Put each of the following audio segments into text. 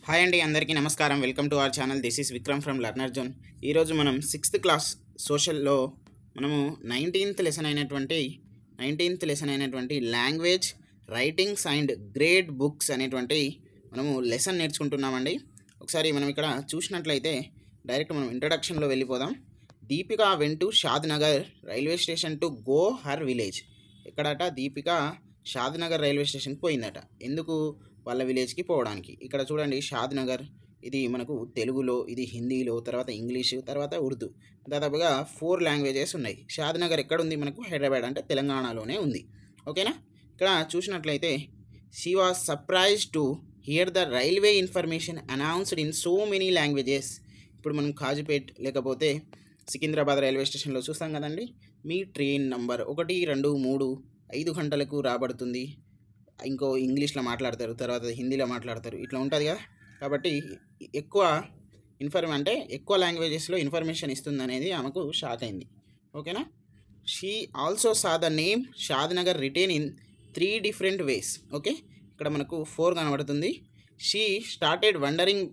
Hi అండి, అందరికీ నమస్కారం. Welcome to our channel. This is Vikram from learner zone. ఈరోజు మనం 6th క్లాస్ సోషల్లో మనము 19th లెసన్ అయినటువంటి language writings and grade books అనేటువంటి మనము లెసన్ నేర్చుకుంటున్నామండి. ఒకసారి మనం ఇక్కడ చూసినట్లయితే డైరెక్ట్ మనం ఇంట్రడక్షన్లో వెళ్ళిపోదాం. Deepika went to Shadnagar railway station to go her village. ఎక్కడట? దీపిక షాద్ నగర్ రైల్వే స్టేషన్కి పోయిందట. ఎందుకు? వాళ్ళ విలేజ్కి పోవడానికి. ఇక్కడ చూడండి, షాద్ నగర్ ఇది మనకు తెలుగులో, ఇది హిందీలో, తర్వాత ఇంగ్లీషు, తర్వాత ఉర్దూ, దాదాపుగా 4 లాంగ్వేజెస్ ఉన్నాయి. షాద్ నగర్ ఎక్కడ ఉంది? మనకు హైదరాబాద్ అంటే తెలంగాణలోనే ఉంది. ఓకేనా? ఇక్కడ చూసినట్లయితే she was surprise to hear the railway information announced in so many languages. ఇప్పుడు మనం కాజీపేట్ లేకపోతే సికింద్రాబాద్ రైల్వే స్టేషన్లో చూస్తాం కదండి, మీ ట్రైన్ నంబర్ 1, 2, 3 5 గంటలకు రాబడుతుంది. ఇంకో ఇంగ్లీష్లో మాట్లాడతారు, తర్వాత హిందీలో మాట్లాడతారు, ఇట్లా ఉంటుంది కదా. కాబట్టి ఎక్కువ ఎక్కువ లాంగ్వేజెస్లో ఇన్ఫర్మేషన్ ఇస్తుంది అనేది ఆమెకు షాక్ అయింది. ఓకేనా? She also saw the name Shadnagar written in 3 different ways. Okay, ఇక్కడ మనకు 4 కనబడుతుంది. She started wondering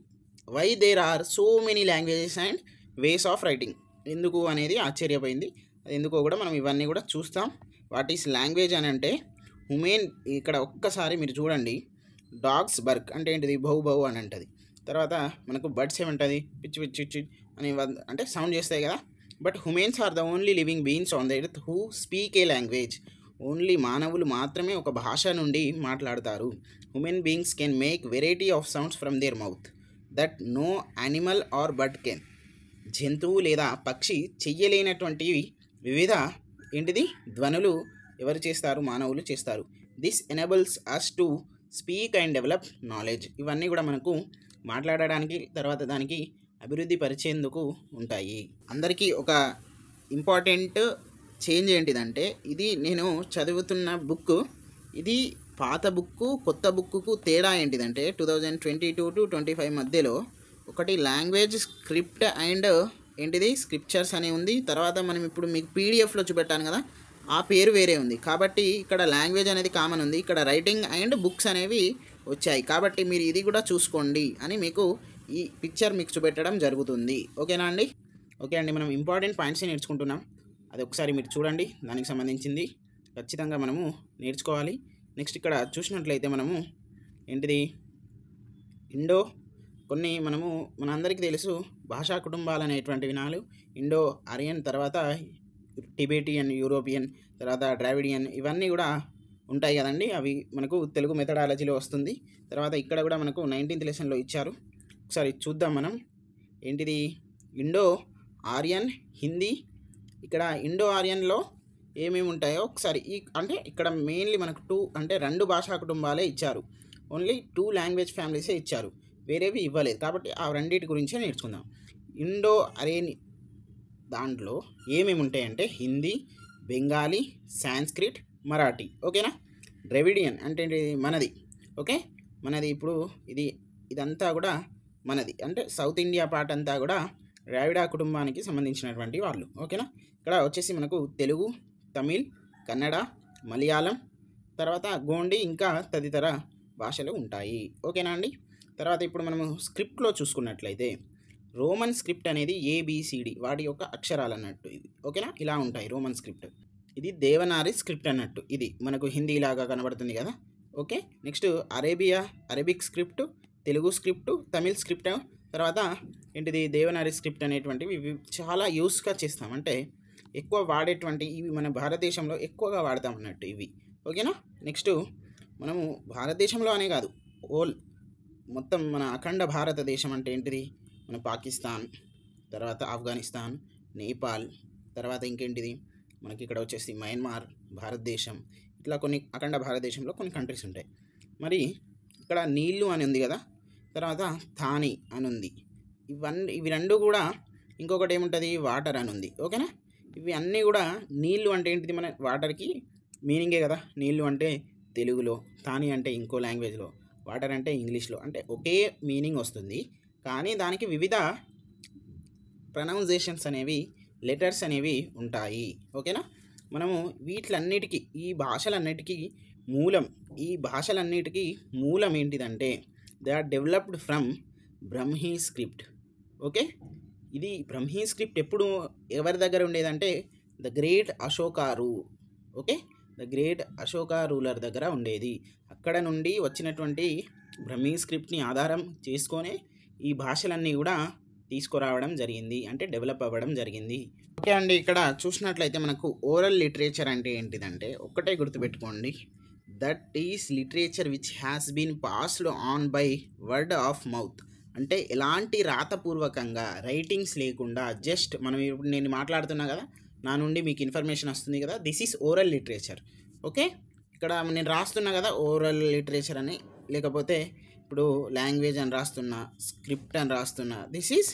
why there are so many languages and ways of writing. ఎందుకు అనేది ఆశ్చర్యపోయింది. అది ఎందుకో కూడా మనం ఇవన్నీ కూడా చూస్తాం. వాట్ ఈస్ లాంగ్వేజ్ అని అంటే హ్యూమెన్. ఇక్కడ ఒక్కసారి మీరు చూడండి, డాగ్స్ బర్క్ అంటే ఏంటిది? బహు బహు అని అంటుంది. తర్వాత మనకు బర్డ్స్ ఏమంటుంది? పిచ్చి పిచ్చి పిచ్చి అని అంటే సౌండ్ చేస్తాయి కదా. But humans are the only living beings on the earth who speak a language. Only మానవులు మాత్రమే ఒక భాష నుండి మాట్లాడతారు. Human beings can make variety of sounds from their mouth that no animal or bird can. జంతువు లేదా పక్షి చెయ్యలేనటువంటివి వివిధ ఏంటిది ధ్వనులు ఎవరు చేస్తారు? మానవులు చేస్తారు. This enables us to speak and develop knowledge. ఇవన్నీ కూడా మనకు మాట్లాడడానికి, తర్వాత దానికి అభివృద్ధి పరిచేందుకు ఉంటాయి. అందరికీ ఒక ఇంపార్టెంట్ చేంజ్ ఏంటిదంటే, ఇది నేను చదువుతున్న బుక్, ఇది పాత బుక్కు కొత్త బుక్కు తేడా ఏంటిదంటే 2022 to 25 మధ్యలో ఒకటి లాంగ్వేజ్ స్క్రిప్ట్ అండ్ ఏంటిది స్క్రిప్చర్స్ అని ఉంది. తర్వాత మనం ఇప్పుడు మీకు పీడిఎఫ్లో చూపెట్టాను కదా, ఆ పేరు వేరే ఉంది. కాబట్టి ఇక్కడ లాంగ్వేజ్ అనేది కామన్ ఉంది, ఇక్కడ రైటింగ్ అండ్ బుక్స్ అనేవి వచ్చాయి. కాబట్టి మీరు ఇది కూడా చూసుకోండి అని మీకు ఈ పిక్చర్ మీకు చూపెట్టడం జరుగుతుంది. ఓకేనా అండి? ఓకే అండి, మనం ఇంపార్టెంట్ పాయింట్స్ నేర్చుకుంటున్నాం. అది ఒకసారి మీరు చూడండి, దానికి సంబంధించింది ఖచ్చితంగా మనము నేర్చుకోవాలి. నెక్స్ట్ ఇక్కడ చూసినట్లయితే మనము ఏంటిది ఇండో కొన్ని మనము మనందరికీ తెలుసు భాషా కుటుంబాలు అనేటువంటి వినాలు ఇండో ఆరియన్, తర్వాత టిబెటియన్, యూరోపియన్, తర్వాత ద్రావిడియన్, ఇవన్నీ కూడా ఉంటాయి కదండి. అవి మనకు తెలుగు మెథడాలజీలో వస్తుంది. తర్వాత ఇక్కడ కూడా మనకు 19th లెసన్లో ఇచ్చారు. ఒకసారి చూద్దాం మనం. ఏంటిది? Indo Aryan, Hindi. ఇక్కడ ఇండో ఆరియన్లో ఏమేమి ఉంటాయో ఒకసారి అంటే ఇక్కడ మెయిన్లీ మనకు 2 భాషా కుటుంబాలే ఇచ్చారు. ఓన్లీ 2 లాంగ్వేజ్ ఫ్యామిలీసే ఇచ్చారు, వేరేవి ఇవ్వలేదు. కాబట్టి ఆ రెండింటి గురించే నేర్చుకుందాం. ఇండో ఆరియన్ దాంట్లో ఏమేమి ఉంటాయంటే హిందీ, బెంగాలీ, సాంస్క్రిట్, మరాఠీ. ఓకేనా? ద్రవిడియన్ అంటే మనది. ఓకే, మనది ఇప్పుడు ఇదంతా కూడా మనది, అంటే సౌత్ ఇండియా పార్ట్ అంతా కూడా ద్రావిడ కుటుంబానికి సంబంధించినటువంటి వాళ్ళు. ఓకేనా? ఇక్కడ వచ్చేసి మనకు తెలుగు, తమిళ్, కన్నడ, మలయాళం, తర్వాత గోండి, ఇంకా తదితర భాషలు ఉంటాయి. ఓకేనా అండి? తర్వాత ఇప్పుడు మనము స్క్రిప్ట్లో చూసుకున్నట్లయితే రోమన్ స్క్రిప్ట్ అనేది ABCD వాటి యొక్క అక్షరాలు అన్నట్టు ఇది. ఓకేనా? ఇలా ఉంటాయి రోమన్ స్క్రిప్ట్. ఇది దేవనారి స్క్రిప్ట్ అన్నట్టు, ఇది మనకు హిందీ లాగా కనబడుతుంది కదా. Okay, next Arabic script, Telugu script, Tamil script, తర్వాత ఏంటిది దేవనారి స్క్రిప్ట్ అనేటువంటివి ఇవి చాలా యూస్గా చేస్తాం. అంటే ఎక్కువ వాడేటువంటి ఇవి మన భారతదేశంలో ఎక్కువగా వాడతాం అన్నట్టు ఇవి. ఓకేనా? నెక్స్ట్ మనము భారతదేశంలో అనే కాదు, మొత్తం మన అఖండ భారతదేశం అంటే ఏంటిది? మన పాకిస్తాన్, తర్వాత ఆఫ్ఘనిస్తాన్, నేపాల్, తర్వాత ఇంకేంటిది మనకి ఇక్కడ వచ్చేసి మయన్మార్, భారతదేశం, ఇట్లా కొన్ని అఖండ భారతదేశంలో కొన్ని కంట్రీస్ ఉంటాయి. మరి ఇక్కడ నీళ్ళు అని ఉంది కదా, తర్వాత థాని అని ఉంది. ఇవి 2 కూడా. ఇంకొకటి ఏముంటుంది? వాటర్ అని ఉంది. ఓకేనా? ఇవి అన్నీ కూడా నీళ్ళు అంటే ఏంటిది? మన వాటర్కి మీనింగే కదా. నీళ్ళు అంటే తెలుగులో, థాని అంటే ఇంకో లాంగ్వేజ్లో, వాటర్ అంటే ఇంగ్లీష్లో, అంటే ఒకే మీనింగ్ వస్తుంది. కానీ దానికి వివిధ ప్రొనౌన్సియేషన్స్ అనేవి, లెటర్స్ అనేవి ఉంటాయి. ఓకేనా? మనము వీటిలన్నిటికీ, ఈ భాషలన్నిటికీ మూలం ఏంటిదంటే they are developed from Brahmi script. Okay, ఇది బ్రహ్మీ స్క్రిప్ట్ ఎప్పుడు ఎవరి దగ్గర ఉండేదంటే ద గ్రేట్ అశోకారు. Okay, the great Ashoka ruler దగ్గర ఉండేది. అక్కడ నుండి వచ్చినటువంటి బ్రహ్మీ స్క్రిప్ట్ని ఆధారం చేసుకొని ఈ భాషలన్నీ కూడా తీసుకురావడం జరిగింది, అంటే డెవలప్ అవ్వడం జరిగింది. ఓకే అండి, ఇక్కడ చూసినట్లయితే మనకు ఓరల్ లిటరేచర్ అంటే ఏంటిదంటే ఒక్కటే గుర్తుపెట్టుకోండి, that is literature which has been passed on by word of mouth. అంటే ఎలాంటి రాతపూర్వకంగా రైటింగ్స్ లేకుండా జస్ట్ మనం ఇప్పుడు నేను మాట్లాడుతున్నా కదా, నా నుండి మీకు ఇన్ఫర్మేషన్ వస్తుంది కదా, this is oral literature. Okay, ఇక్కడ నేను రాస్తున్నా కదా ఓరల్ లిటరేచర్ అని, లేకపోతే ఇప్పుడు లాంగ్వేజ్ అని రాస్తున్నా, స్క్రిప్ట్ అని రాస్తున్నా, దిస్ ఈజ్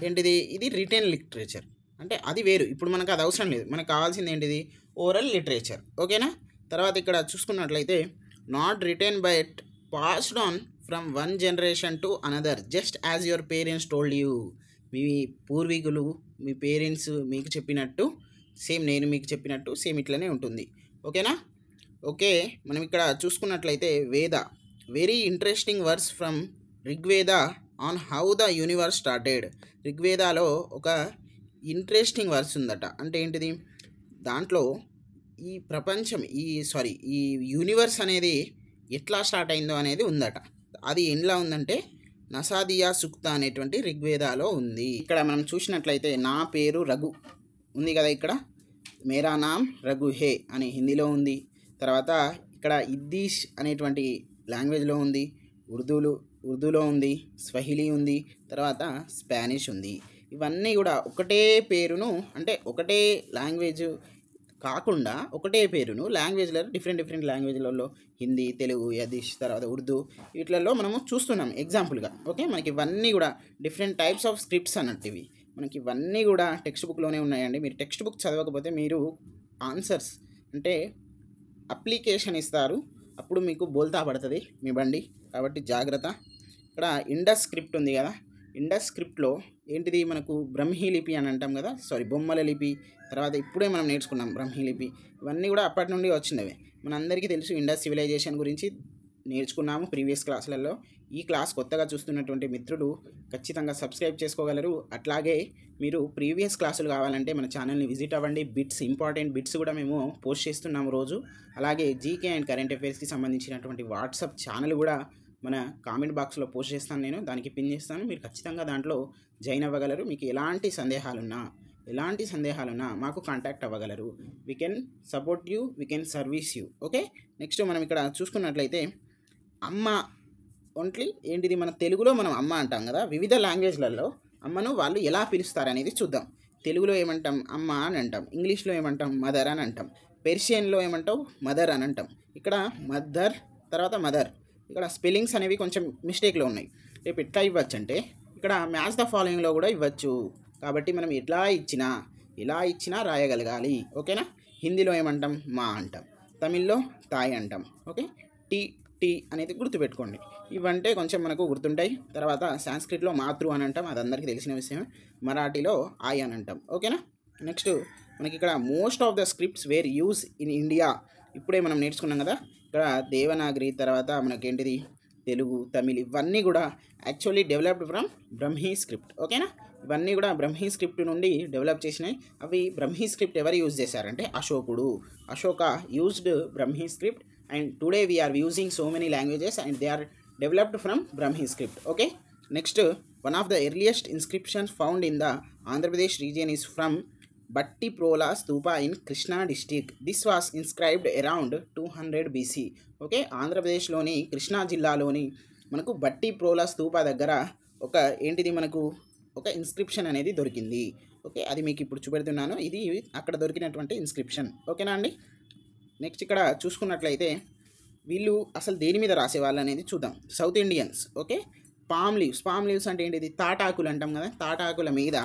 ఏంటిది, ఇది రిటెన్ లిటరేచర్. అంటే అది వేరు, ఇప్పుడు మనకు అది అవసరం లేదు, మనకు కావాల్సింది ఏంటిది ఓరల్ లిటరేచర్. ఓకేనా. తర్వాత ఇక్కడ చూసుకున్నట్లయితే not written but passed on from one generation to another just as your parents told you. మీ పూర్వీకులు మీ పేరెంట్స్ మీకు చెప్పినట్టు సేమ్ నేను మీకు చెప్పినట్టు సేమ్ ఇట్లనే ఉంటుంది. ఓకేనా. ఓకే, మనం ఇక్కడ చూసుకున్నట్లయితే Veda, very interesting verse from Rigveda on how the universe started. ఋగ్వేదాలో ఒక ఇంట్రెస్టింగ్ వర్స్ ఉందట. అంటే ఏంటిది, దాంట్లో ఈ ప్రపంచం ఈ యూనివర్స్ అనేది ఎట్లా స్టార్ట్ అయిందో అనేది ఉందట. అది ఎలా ఉందంటే నసాదియా సుక్త అనేటువంటి ఋగ్వేదాలో ఉంది. ఇక్కడ మనం చూసినట్లయితే నా పేరు రఘు ఉంది కదా, ఇక్కడ మేరా నామ్ రఘు హే అని హిందీలో ఉంది. తర్వాత ఇక్కడ ఇద్దీష్ అనేటువంటి లాంగ్వేజ్లో ఉంది, ఉర్దూలో ఉంది, స్వహిలీ ఉంది, తర్వాత స్పానిష్ ఉంది. ఇవన్నీ కూడా ఒకటే పేరును, అంటే ఒకటే లాంగ్వేజ్ కాకుండా ఒకటే పేరును లాంగ్వేజ్లలో డిఫరెంట్ లాంగ్వేజ్లలో హిందీ, తెలుగు, యదిష్, తర్వాత ఉర్దూ, వీటిలలో మనము చూస్తున్నాం ఎగ్జాంపుల్గా. ఓకే, మనకి ఇవన్నీ కూడా డిఫరెంట్ టైప్స్ ఆఫ్ స్క్రిప్ట్స్ అన్నట్టు ఇవి మనకి ఇవన్నీ కూడా టెక్స్ట్ బుక్లోనే ఉన్నాయండి. మీరు టెక్స్ట్ బుక్ చదవకపోతే మీరు ఆన్సర్స్ అంటే అప్లికేషన్ ఇస్తారు, అప్పుడు మీకు బోల్తా పడుతుంది మీ బండి, కాబట్టి జాగ్రత్త. ఇక్కడ ఇండస్ స్క్రిప్ట్ ఉంది కదా, ఇండస్ స్క్రిప్ట్లో ఏంటిది మనకు బ్రహ్మీ లిపి అని అంటాం కదా, బొమ్మల లిపి. తర్వాత ఇప్పుడే మనం నేర్చుకున్నాం బ్రహ్మీ లిపి. ఇవన్నీ కూడా అప్పటి నుండి వచ్చినవే. మనందరికీ తెలుసు ఇండస్ సివిలైజేషన్ గురించి నేర్చుకున్నాము ప్రీవియస్ క్లాసులలో. ఈ క్లాస్ కొత్తగా చూస్తున్నటువంటి మిత్రులు ఖచ్చితంగా సబ్స్క్రైబ్ చేసుకోగలరు. అట్లాగే మీరు ప్రీవియస్ క్లాసులు కావాలంటే మన ఛానల్ని విజిట్ అవ్వండి. ఇంపార్టెంట్ బిట్స్ కూడా మేము పోస్ట్ చేస్తున్నాము రోజు. అలాగే జీకే అండ్ కరెంట్ అఫైర్స్కి సంబంధించినటువంటి వాట్సాప్ ఛానల్ కూడా మన కామెంట్ బాక్స్లో పోస్ట్ చేస్తాను, నేను దానికి పిన్ చేస్తాను. మీరు ఖచ్చితంగా దాంట్లో జాయిన్ అవ్వగలరు. మీకు ఎలాంటి సందేహాలున్నా మాకు కాంటాక్ట్ అవ్వగలరు. We can support you, we can service you. Okay, next మనం ఇక్కడ చూసుకున్నట్లయితే అమ్మ ఓన్లీ ఏంటిది, మన తెలుగులో మనం అమ్మ అంటాం కదా, వివిధ లాంగ్వేజ్లలో అమ్మను వాళ్ళు ఎలా పిలుస్తారనేది చూద్దాం. తెలుగులో ఏమంటాం అమ్మ అని అంటాం, ఇంగ్లీష్లో ఏమంటాం మదర్ అని అంటాం, పెర్షియన్లో ఏమంటావు మదర్ అని అంటాం. ఇక్కడ మదర్ తర్వాత మదర్, ఇక్కడ స్పెల్లింగ్స్ అనేవి కొంచెం మిస్టేక్లో ఉన్నాయి. రేపు ఎట్లా ఇవ్వచ్చు అంటే ఇక్కడ మ్యాచ్ ద ఫాలోయింగ్లో కూడా ఇవ్వచ్చు. కాబట్టి మనం ఎలా ఇచ్చినా రాయగలగాలి. ఓకేనా. హిందీలో ఏమంటాం మా అంటాం, తమిళ్లో తాయ్ అంటాం. ఓకే, టీ అనేది గుర్తుపెట్టుకోండి. ఇవంటే కొంచెం మనకు గుర్తుంటాయి. తర్వాత సాంస్క్రిట్లో మాతృ అని అంటాం, అది అందరికీ తెలిసిన విషయం. మరాఠీలో ఆయ్ అని అంటాం. ఓకేనా. నెక్స్ట్ మనకి ఇక్కడ most of the scripts were use in India. ఇప్పుడే మనం నేర్చుకున్నాం కదా, ఇక్కడ దేవనాగరి, తర్వాత మనకేంటిది తెలుగు, తమిళ్, ఇవన్నీ కూడా actually developed from Brahmi script. ఓకేనా. ఇవన్నీ కూడా బ్రహ్మీ స్క్రిప్ట్ నుండి డెవలప్ చేసినాయి. అవి బ్రహ్మీ స్క్రిప్ట్ ఎవరు యూజ్ చేశారంటే Ashoka used Brahmi script. And today we are using so many languages and they are developed from Brahmi script. Okay, next one of the earliest inscriptions found in the Andhra Pradesh region is from Batti Prola Stupa in Krishna district. This was inscribed around 200 BC. Okay, Andhra Pradesh loni Krishna జిల్లాలోని మనకు బట్టి ప్రోలా స్తూప దగ్గర ఒక ఏంటిది మనకు ఒక inscription అనేది దొరికింది. ఓకే, అది మీకు ఇప్పుడు చూపెడుతున్నాను. ఇది అక్కడ దొరికినటువంటి ఇన్స్క్రిప్షన్. ఓకేనా అండి. నెక్స్ట్ ఇక్కడ చూసుకున్నట్లయితే వీళ్ళు అసలు దేని మీద రాసేవాళ్ళు అనేది చూద్దాం. South Indians. Okay, palm leaves అంటే ఏంటిది, తాటాకులు అంటాం కదా, తాటాకుల మీద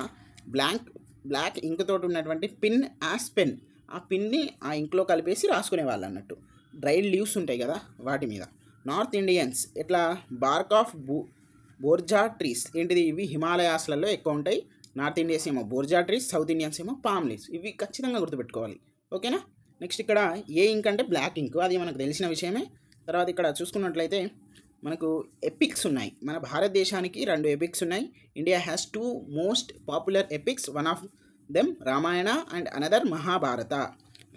బ్లాక్ ఇంక్ తోటి ఉన్నటువంటి పిన్ యాస్ పెన్, ఆ పిన్ని ఆ ఇంక్లో కలిపేసి రాసుకునేవాళ్ళు అన్నట్టు. డ్రైడ్ లీవ్స్ ఉంటాయి కదా వాటి మీద. నార్త్ ఇండియన్స్ ఎట్లా, బార్క్ ఆఫ్ బోర్జా ట్రీస్, ఏంటిది ఇవి హిమాలయాస్లలో ఎక్కువ ఉంటాయి. నార్త్ ఇండియన్స్ ఏమో బోర్జా ట్రీస్, సౌత్ ఇండియన్స్ ఏమో పామ్ లీవ్స్. ఇవి ఖచ్చితంగా గుర్తుపెట్టుకోవాలి. ఓకేనా. నెక్స్ట్ ఇక్కడ ఏ ఇంక్ అంటే బ్లాక్ ఇంక్, అది మనకు తెలిసిన విషయమే. తర్వాత ఇక్కడ చూసుకున్నట్లయితే మనకు ఎపిక్స్ ఉన్నాయి. మన భారతదేశానికి 2 ఎపిక్స్ ఉన్నాయి. India has 2 most popular epics. One of them Ramayana and another Mahabharata.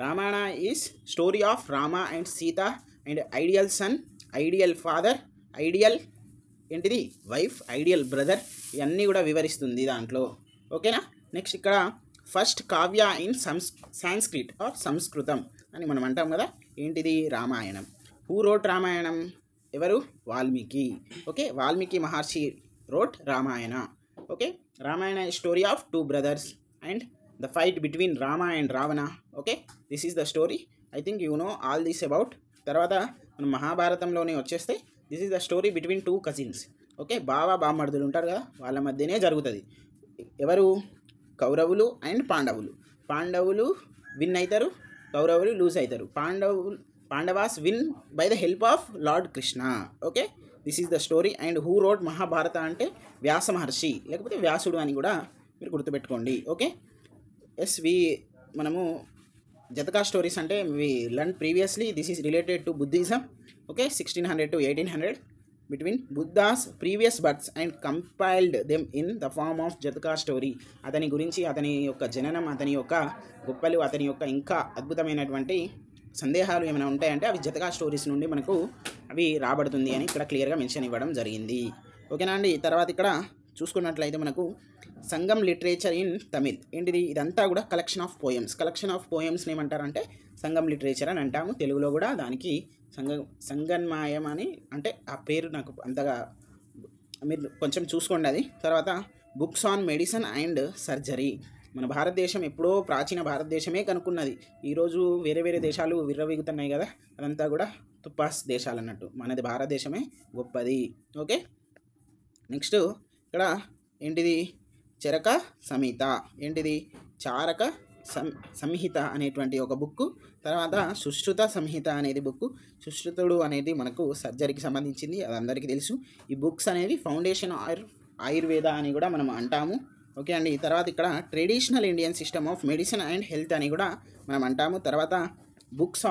Ramayana is story of Rama and Sita and ideal son, ideal father, ideal ఏంటిది వైఫ్, ఐడియల్ బ్రదర్, ఇవన్నీ కూడా వివరిస్తుంది దాంట్లో. ఓకేనా. నెక్స్ట్ ఇక్కడ first kavya in Sanskrit or సంస్కృతం అని మనం అంటాం కదా, ఏంటిది రామాయణం. Who wrote Ramayanam? ఎవరు? Valmiki. Okay, Valmiki Maharshi wrote Ramayana. Okay, Ramayana story of 2 brothers and the fight between Rama and Ravana. Okay, this is the story. I think you know all this about. తర్వాత మనం మహాభారతంలోనే వచ్చేస్తే this is the story between 2 cousins. Okay, బావ బామ్మర్దులు ఉంటారు కదా, వాళ్ళ మధ్యనే జరుగుతుంది. ఎవరు? కౌరవులు అండ్ పాండవులు. పాండవులు విన్ అవుతారు, కౌరవులు లూజ్ అవుతారు. Pandavas win by the help of lord Krishna. Okay, this is the story. And who wrote Mahabharata అంటే వ్యాస మహర్షి, లేకపోతే వ్యాసుడు అని కూడా మీరు గుర్తుపెట్టుకోండి. ఓకే, మనము జతకా స్టోరీస్ అంటే we learn previously. This is related to Buddhism. Okay, 1600 to 1800 between Buddha's previous births and compiled them in the form of Jataka story. అతని గురించి, అతని యొక్క జననం, అతని యొక్క గొప్పలు, అతని యొక్క ఇంకా అద్భుతమైనటువంటి సందేహాలు ఏమైనా ఉంటాయంటే అవి జతకా స్టోరీస్ నుండి మనకు అవి రాబడుతుంది అని ఇక్కడ క్లియర్గా మెన్షన్ ఇవ్వడం జరిగింది. ఓకేనా అండి. తర్వాత ఇక్కడ చూసుకున్నట్లయితే మనకు సంగం లిటరేచర్ ఇన్ తమిళ్. ఏంటిది? ఇదంతా కూడా collection of poems. Collection of పోయమ్స్ని ఏమంటారంటే సంగం లిటరేచర్ అని అంటాము. తెలుగులో కూడా దానికి సంగన్మాయం అని, అంటే ఆ పేరు నాకు అంతగా, మీరు కొంచెం చూసుకోండి అది. తర్వాత books on medicine and surgery. మన భారతదేశం ఎప్పుడో ప్రాచీన భారతదేశమే కనుక్కున్నది. ఈరోజు వేరే వేరే దేశాలు విర్రవీగుతున్నాయి కదా, అదంతా కూడా తుప్పాస్ దేశాలు అన్నట్టు. మనది భారతదేశమే గొప్పది. ఓకే, నెక్స్ట్ ఇక్కడ ఏంటిది? చరక సంహిత. ఏంటిది? చారక సంహిత అనేటువంటి ఒక బుక్. తర్వాత సుశ్రుత సంహిత అనేది బుక్. సుశ్రుతుడు అనేది మనకు సర్జరీకి సంబంధించింది, అది అందరికీ తెలుసు. ఈ బుక్స్ అనేవి ఫౌండేషన్ ఆయుర్వేద అని కూడా మనం అంటాము. ఓకే అండి. తర్వాత ఇక్కడ traditional Indian system of medicine and health అని కూడా మనం అంటాము. తర్వాత books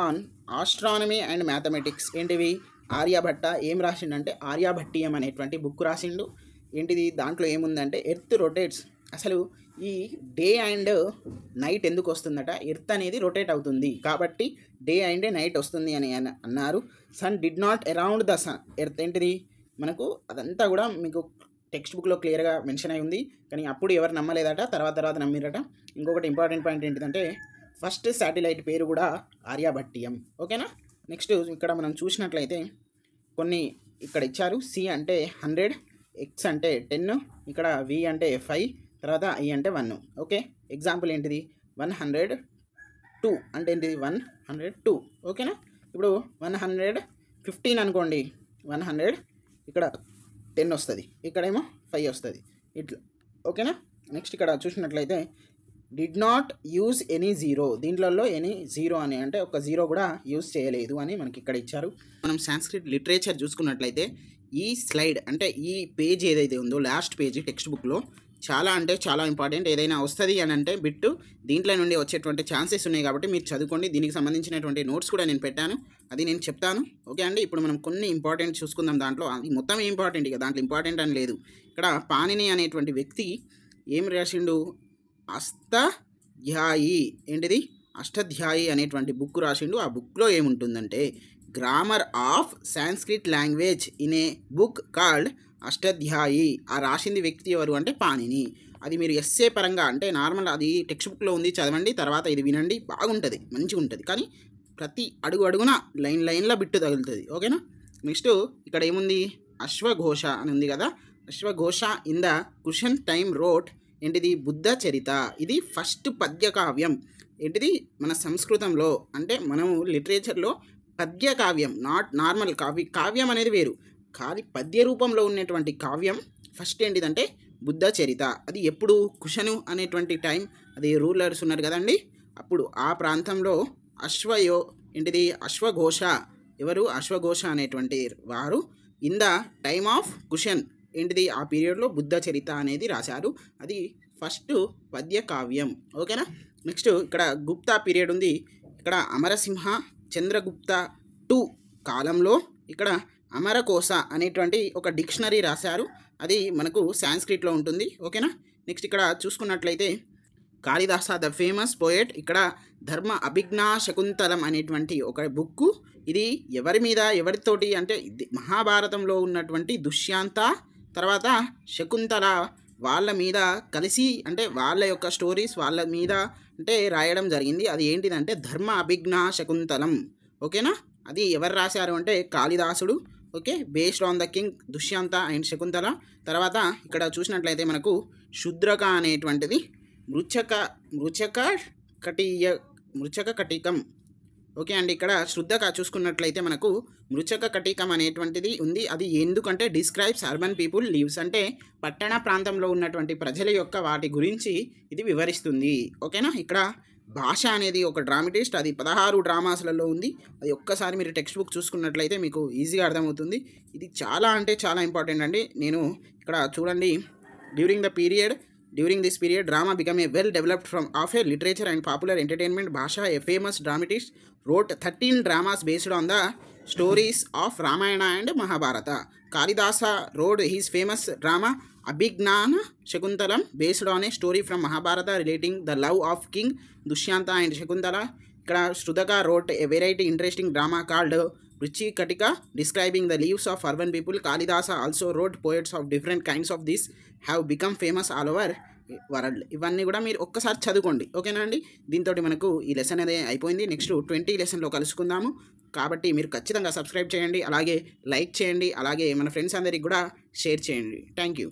on astronomy and mathematics. ఏంటివి? ఆర్యభట్ట ఏం రాసిండంటే ఆర్యభట్టీయం అనేటువంటి బుక్ రాసిండు. ఏంటిది? దాంట్లో ఏముందంటే ఎర్త్ రొటేట్స్. అసలు ఈ డే అండ్ నైట్ ఎందుకు వస్తుందట? ఎర్త్ అనేది రొటేట్ అవుతుంది కాబట్టి డే అండ్ నైట్ వస్తుంది అని అన్నారు. Sun did not around the sun earth. ఏంటిది? మనకు అదంతా కూడా మీకు టెక్స్ట్ బుక్లో క్లియర్గా మెన్షన్ అయి ఉంది, కానీ అప్పుడు ఎవరు నమ్మలేదట, తర్వాత నమ్మిరట. ఇంకొకటి ఇంపార్టెంట్ పాయింట్ ఏంటిదంటే ఫస్ట్ శాటిలైట్ పేరు కూడా ఆర్యభట్టీయం. ఓకేనా. నెక్స్ట్ ఇక్కడ మనం చూసినట్లయితే కొన్ని ఇక్కడ ఇచ్చారు. సి అంటే 100, ఎక్స్ అంటే 10, ఇక్కడ వి అంటే 5, తర్వాత ఐ అంటే 1. ఓకే, ఎగ్జాంపుల్ ఏంటిది? 102 అంటే ఏంటిది? 102. ఓకేనా. ఇప్పుడు 115 అనుకోండి, 100 ఇక్కడ 10 వస్తుంది, ఇక్కడేమో 5 వస్తుంది, ఇట్లా. ఓకేనా. నెక్స్ట్ ఇక్కడ చూసినట్లయితే did not use any zero. దీంట్లో ఎనీ జీరో అని అంటే ఒక జీరో కూడా యూజ్ చేయలేదు అని మనకి ఇక్కడ ఇచ్చారు. మనం సాంస్క్రిట్ లిటరేచర్ చూసుకున్నట్లయితే ఈ స్లైడ్ అంటే ఈ పేజ్ ఏదైతే ఉందో లాస్ట్ పేజ్ టెక్స్ట్ బుక్లో చాలా అంటే చాలా ఇంపార్టెంట్. ఏదైనా వస్తుంది అని అంటే బిట్టు దీంట్లో నుండి వచ్చేటువంటి ఛాన్సెస్ ఉన్నాయి కాబట్టి మీరు చదువుకోండి. దీనికి సంబంధించినటువంటి నోట్స్ కూడా నేను పెట్టాను, అది నేను చెప్తాను. ఓకే అండి. ఇప్పుడు మనం కొన్ని ఇంపార్టెంట్ చూసుకుందాం. దాంట్లో అది మొత్తం ఇంపార్టెంట్, ఇక దాంట్లో ఇంపార్టెంట్ అని లేదు. ఇక్కడ పాణిని అనేటువంటి వ్యక్తి ఏం రాసిండు? అష్టాధ్యాయి. ఏంటిది? అష్టాధ్యాయి అనేటువంటి బుక్ రాసిండు. ఆ బుక్లో ఏముంటుందంటే grammar of Sanskrit language in a book called Ashtadhyayi. ఆ రాసింది వ్యక్తి ఎవరు అంటే పాణిని. అది మీరు ఎస్సే పరంగా అంటే నార్మల్ అది టెక్స్ట్ బుక్లో ఉంది, చదవండి, తర్వాత ఇది వినండి, బాగుంటుంది, మంచిగా ఉంటుంది. కానీ ప్రతి అడుగున లైన్లో బిట్టు తగులుతుంది. ఓకేనా. నెక్స్ట్ ఇక్కడ ఏముంది? అశ్వఘోష అని ఉంది కదా, అశ్వఘోష in the Kushan time wrote. ఏంటిది? బుద్ధ చరిత. ఇది ఫస్ట్ పద్య కావ్యం. ఏంటిది? మన సంస్కృతంలో అంటే మనము లిటరేచర్లో పద్య కావ్యం, నాట్ నార్మల్ కావ్యం అనేది వేరు, కానీ పద్య రూపంలో ఉన్నటువంటి కావ్యం ఫస్ట్ ఏంటిదంటే బుద్ధ చరిత. అది ఎప్పుడు? కుషను అనేటువంటి టైం, అది రూలర్స్ ఉన్నారు కదండి, అప్పుడు ఆ ప్రాంతంలో ఏంటిది? అశ్వఘోష. ఎవరు? అశ్వఘోష అనేటువంటి వారు in the time of cushion. ఏంటిది? ఆ పీరియడ్లో బుద్ధ చరిత అనేది రాశారు. అది ఫస్ట్ పద్య కావ్యం. ఓకేనా. నెక్స్ట్ ఇక్కడ గుప్తా పీరియడ్ ఉంది. ఇక్కడ అమరసింహ చంద్రగుప్త 2 కాలంలో ఇక్కడ అమరకోశ అనేటువంటి ఒక డిక్షనరీ రాశారు. అది మనకు సాంస్క్రిట్లో ఉంటుంది. ఓకేనా. నెక్స్ట్ ఇక్కడ చూసుకున్నట్లయితే కాళిదాస ద ఫేమస్ పోయెట్. ఇక్కడ ధర్మ అభిజ్ఞా శకుంతలం అనేటువంటి ఒక బుక్కు. ఇది ఎవరి మీద ఎవరితోటి అంటే మహాభారతంలో ఉన్నటువంటి దుష్యంత తర్వాత శకుంతల వాళ్ళ మీద కలిసి అంటే వాళ్ళ యొక్క స్టోరీస్ వాళ్ళ మీద అంటే రాయడం జరిగింది. అది ఏంటిదంటే ధర్మ అభిజ్ఞా శకుంతలం. ఓకేనా. అది ఎవరు రాశారు అంటే కాళిదాసుడు. Okay. Based on the king Dushyanta and Shakuntala. తర్వాత ఇక్కడ చూసినట్లయితే మనకు శుద్రక అనేటువంటిది మృచక కటికం. ఓకే అండి. ఇక్కడ శుద్ధక చూసుకున్నట్లయితే మనకు మృచక కటికం అనేటువంటిది ఉంది. అది ఎందుకంటే డిస్క్రైబ్స్ అర్బన్ పీపుల్ లీవ్స్ అంటే పట్టణ ప్రాంతంలో ఉన్నటువంటి ప్రజల యొక్క వాటి గురించి ఇది వివరిస్తుంది. ఓకేనా. ఇక్కడ భాష అనేది ఒక డ్రామటిస్ట్. అది 16 డ్రామాస్లలో ఉంది. అది ఒక్కసారి మీరు టెక్స్ట్ బుక్ చూసుకున్నట్లయితే మీకు ఈజీగా అర్థమవుతుంది. ఇది చాలా అంటే చాలా ఇంపార్టెంట్ అండి. నేను ఇక్కడ చూడండి, During this period, drama became a well-developed form of a literature and popular entertainment. Bhasha, a famous dramatist, wrote 13 dramas based on the stories of Ramayana and Mahabharata. Kalidasa wrote his famous drama Abhignana Shakuntalam based on a story from Mahabharata relating the love of King Dushyanta and Shakuntala. Ikkada Shrudaka wrote a very interesting drama called Ruchi Katika describing the lives of urban people. Kalidasa also wrote poets of different kinds of these have become famous all over world. ఇవన్నీ కూడా మీరు ఒక్కసారి చదువుకోండి. ఓకేనా అండి. దీంతో మనకు ఈ లెసన్ అనేది అయిపోయింది. నెక్స్ట్ 20 లెసన్లో కలుసుకుందాము. కాబట్టి మీరు ఖచ్చితంగా సబ్స్క్రైబ్ చేయండి, అలాగే లైక్ చేయండి, అలాగే మన ఫ్రెండ్స్ అందరికి కూడా షేర్ చేయండి. Thank you.